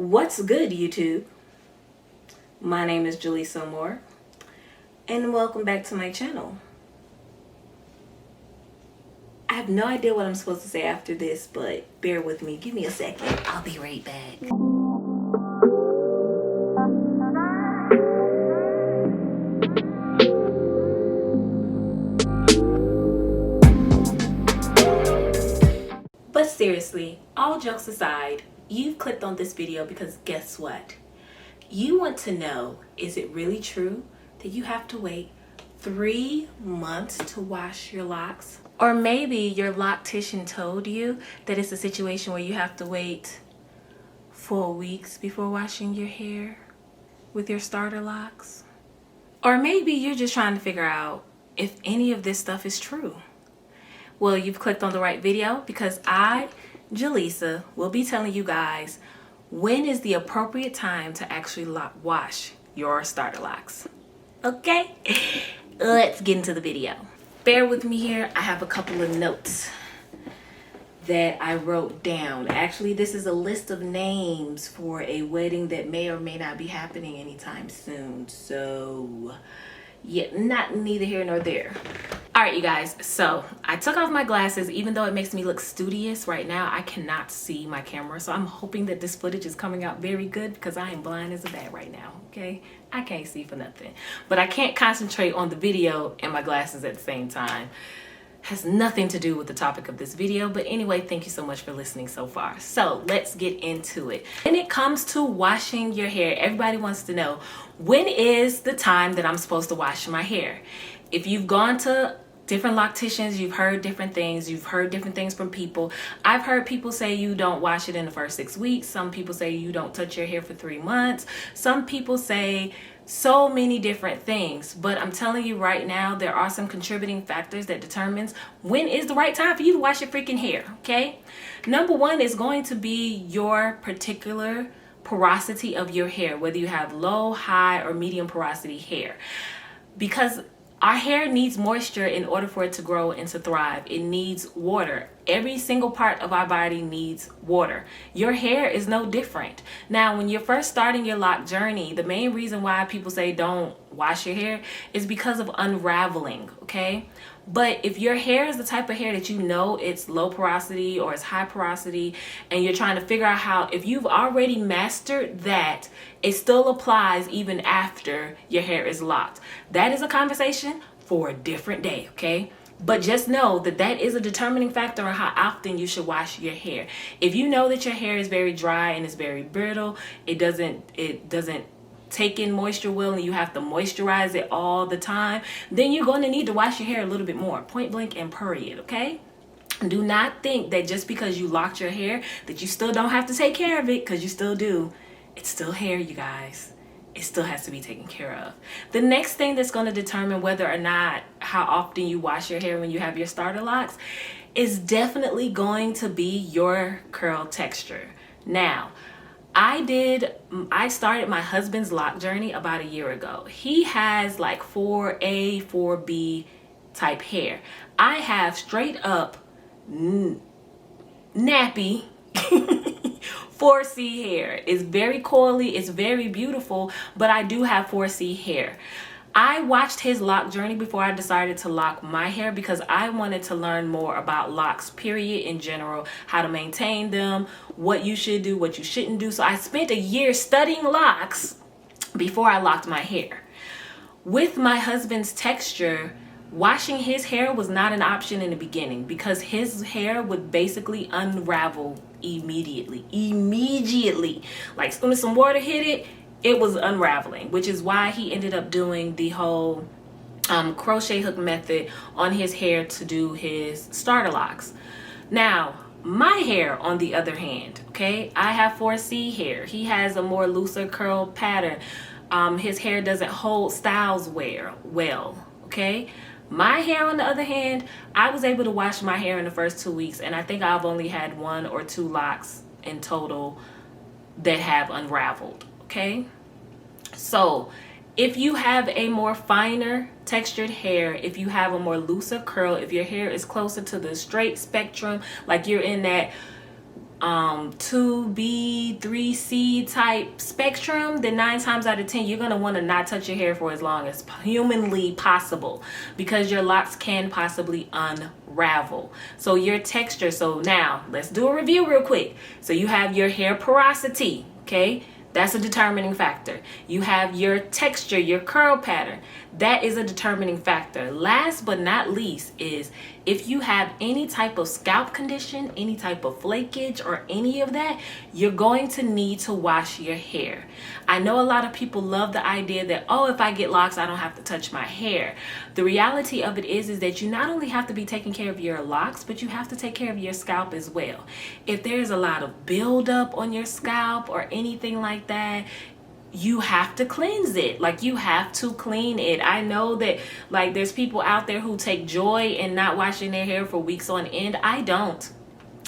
What's good, YouTube? My name is Jylesa Amour, and welcome back to my channel. I have no idea what I'm supposed to say after this, but bear with me. Give me a second. I'll be right back. But seriously, all jokes aside, you've clicked on this video because guess what? You want to know, is it really true that you have to wait 3 months to wash your locks? Or maybe your loctician told you that it's a situation where you have to wait 4 weeks before washing your hair with your starter locks. Or maybe you're just trying to figure out if any of this stuff is true. Well, you've clicked on the right video because I, Jylesa, will be telling you guys when is the appropriate time to actually wash your starter locks. Okay, let's get into the video. Bear with me here. I have a couple of notes that I wrote down. Actually, this is a list of names for a wedding that may or may not be happening anytime soon. So, yeah, neither here nor there. All right, you guys, so I took off my glasses. Even though it makes me look studious right now, I cannot see my camera. So I'm hoping that this footage is coming out very good because I am blind as a bat right now, okay? I can't see for nothing. But I can't concentrate on the video and my glasses at the same time. Has nothing to do with the topic of this video. But anyway, thank you so much for listening so far. So let's get into it. When it comes to washing your hair, everybody wants to know, when is the time that I'm supposed to wash my hair? If you've gone to different locticians, you've heard different things. You've heard different things from people. I've heard people say you don't wash it in the first 6 weeks. Some people say you don't touch your hair for 3 months. Some people say so many different things. But I'm telling you right now, there are some contributing factors that determines when is the right time for you to wash your freaking hair, okay? Number one is going to be your particular porosity of your hair, whether you have low, high, or medium porosity hair. Because our hair needs moisture in order for it to grow and to thrive. It needs water. Every single part of our body needs water. Your hair is no different. Now, when you're first starting your lock journey, the main reason why people say don't wash your hair is because of unraveling, okay? But if your hair is the type of hair that you know it's low porosity or it's high porosity, and you're trying to figure out how, if you've already mastered that, it still applies even after your hair is locked. That is a conversation for a different day, okay? But just know that that is a determining factor on how often you should wash your hair. If you know that your hair is very dry and it's very brittle, it doesn't take in moisture well, and you have to moisturize it all the time, then you're going to need to wash your hair a little bit more, point blank and period, okay? Do not think that just because you locked your hair that you still don't have to take care of it, because you still do. It's still hair, you guys. It still has to be taken care of. The next thing that's going to determine whether or not how often you wash your hair when you have your starter locks is definitely going to be your curl texture. Now, I started my husband's lock journey about a year ago. He has like 4A, 4B type hair. I have straight up nappy 4C hair. It's very coily, it's very beautiful, but I do have 4C hair. I watched his lock journey before I decided to lock my hair because I wanted to learn more about locks, period, in general, how to maintain them, what you should do, what you shouldn't do. So I spent a year studying locks before I locked my hair. With my husband's texture, washing his hair was not an option in the beginning because his hair would basically unravel immediately. Like as soon as some water hit it, it was unraveling, which is why he ended up doing the whole crochet hook method on his hair to do his starter locks. Now, my hair, on the other hand, okay, I have 4C hair. He has a more looser curl pattern. His hair doesn't hold styles well, okay? My hair, on the other hand, I was able to wash my hair in the first 2 weeks, and I think I've only had 1 or 2 locks in total that have unraveled, okay? So if you have a more finer textured hair, if you have a more looser curl, if your hair is closer to the straight spectrum, like you're in that 2B, 3C type spectrum, then 9 times out of 10 you're going to want to not touch your hair for as long as humanly possible, because your locks can possibly unravel. So your texture, so now let's do a review real quick. So you have your hair porosity, okay? That's a determining factor. You have your texture, your curl pattern. That is a determining factor. Last but not least is if you have any type of scalp condition, any type of flakage or any of that, you're going to need to wash your hair. I know a lot of people love the idea that, oh, if I get locks, I don't have to touch my hair. The reality of it is that you not only have to be taking care of your locks, but you have to take care of your scalp as well. If there's a lot of buildup on your scalp or anything like that, you have to cleanse it. Like, you have to clean it. I know that like there's people out there who take joy in not washing their hair for weeks on end. I don't.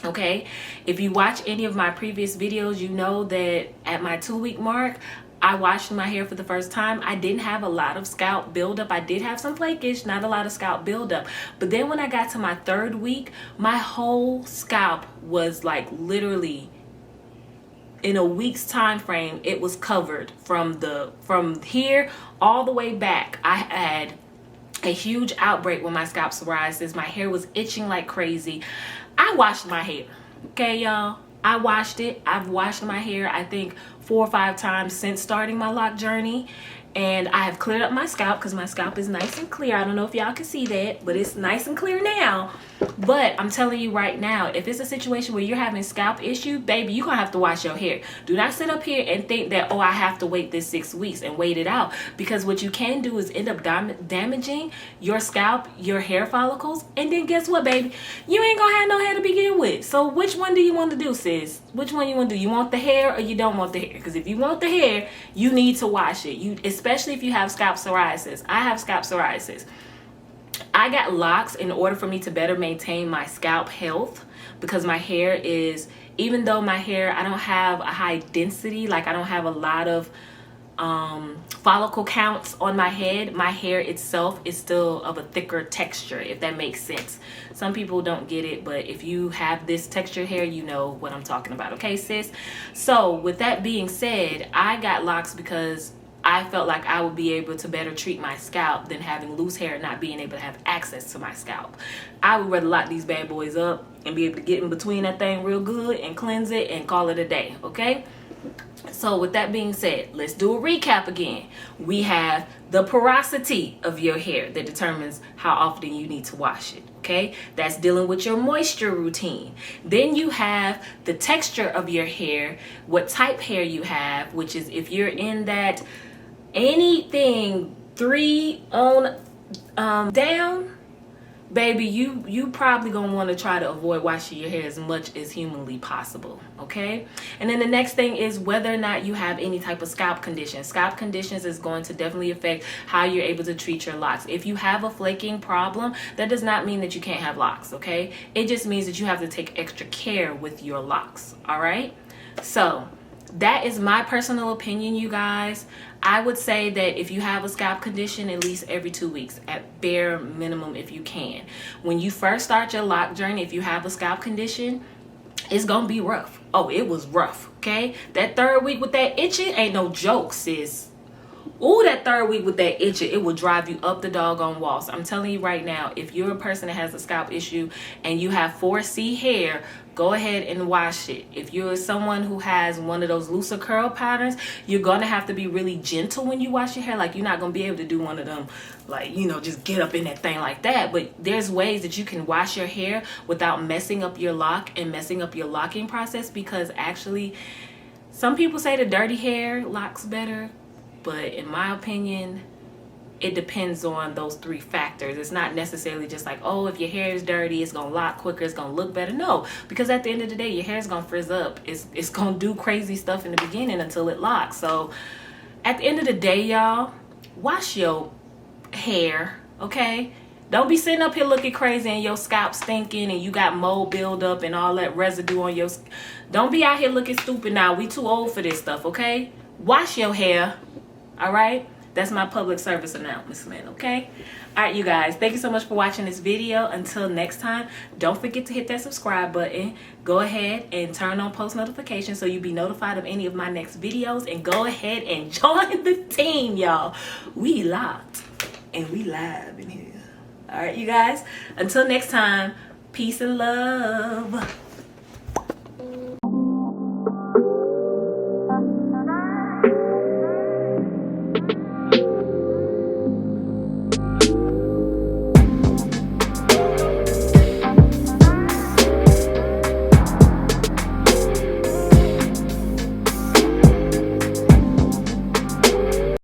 Okay, if you watch any of my previous videos, you know that at my 2-week mark I washed my hair for the first time. I didn't have a lot of scalp buildup. I did have some flakage, not a lot of scalp buildup. But then when I got to my 3rd week, my whole scalp was like literally, in a week's time frame, it was covered from here all the way back. I had a huge outbreak with my scalp psoriasis. My hair was itching like crazy. I washed my hair, okay, y'all? I washed it. I've washed my hair, I think 4 or 5 times since starting my lock journey. And I have cleared up my scalp because my scalp is nice and clear. I don't know if y'all can see that, but it's nice and clear now. But I'm telling you right now, if it's a situation where you're having scalp issue, baby, you're gonna have to wash your hair. Do not sit up here and think that, oh, I have to wait this 6 weeks and wait it out, because what you can do is end up damaging your scalp, your hair follicles, and then guess what, baby? You ain't gonna have no hair to begin with. So which one do you want to do, sis? Which one you want to do? You want the hair or you don't want the hair? Because if you want the hair, you need to wash it. Especially if you have scalp psoriasis. I have scalp psoriasis. I got locks in order for me to better maintain my scalp health, because my hair is, even though my hair, I don't have a high density, like I don't have a lot of follicle counts on my head, my hair itself is still of a thicker texture, if that makes sense. Some people don't get it, but if you have this texture hair, you know what I'm talking about, okay, sis? So with that being said, I got locks because I felt like I would be able to better treat my scalp than having loose hair and not being able to have access to my scalp. I would rather lock these bad boys up and be able to get in between that thing real good and cleanse it and call it a day, okay? So with that being said, let's do a recap again. We have the porosity of your hair that determines how often you need to wash it, okay? That's dealing with your moisture routine. Then you have the texture of your hair, what type hair you have, which is if you're in that anything 3 on down, baby, you probably gonna want to try to avoid washing your hair as much as humanly possible, okay? And then the next thing is whether or not you have any type of scalp condition. Scalp conditions is going to definitely affect how you're able to treat your locks. If you have a flaking problem, that does not mean that you can't have locks, okay? It just means that you have to take extra care with your locks, all right? So that is my personal opinion, you guys. I would say that if you have a scalp condition, at least every 2 weeks, at bare minimum if you can. When you first start your lock journey, if you have a scalp condition, it's gonna be rough. Oh, it was rough, okay? That 3rd week with that itching ain't no joke, sis. Ooh, that 3rd week with that itching, it will drive you up the doggone wall. So I'm telling you right now, if you're a person that has a scalp issue and you have 4C hair, go ahead and wash it. If you're someone who has one of those looser curl patterns, you're gonna have to be really gentle when you wash your hair. Like, you're not gonna be able to do one of them, like, you know, just get up in that thing like that. But there's ways that you can wash your hair without messing up your lock and messing up your locking process, because actually some people say the dirty hair locks better, but in my opinion, it depends on those 3 factors. It's not necessarily just like, oh, if your hair is dirty, it's gonna lock quicker, it's gonna look better. No, because at the end of the day, your hair is gonna frizz up. It's gonna do crazy stuff in the beginning until it locks. So at the end of the day, y'all, wash your hair, okay? Don't be sitting up here looking crazy and your scalp stinking and you got mold buildup and all that residue on your. Don't be out here looking stupid now. We too old for this stuff, okay? Wash your hair, all right? That's my public service announcement, okay? All right, you guys, thank you so much for watching this video. Until next time, don't forget to hit that subscribe button. Go ahead and turn on post notifications so you'll be notified of any of my next videos. And go ahead and join the team, y'all. We locked and we live in here. All right, you guys, until next time, peace and love.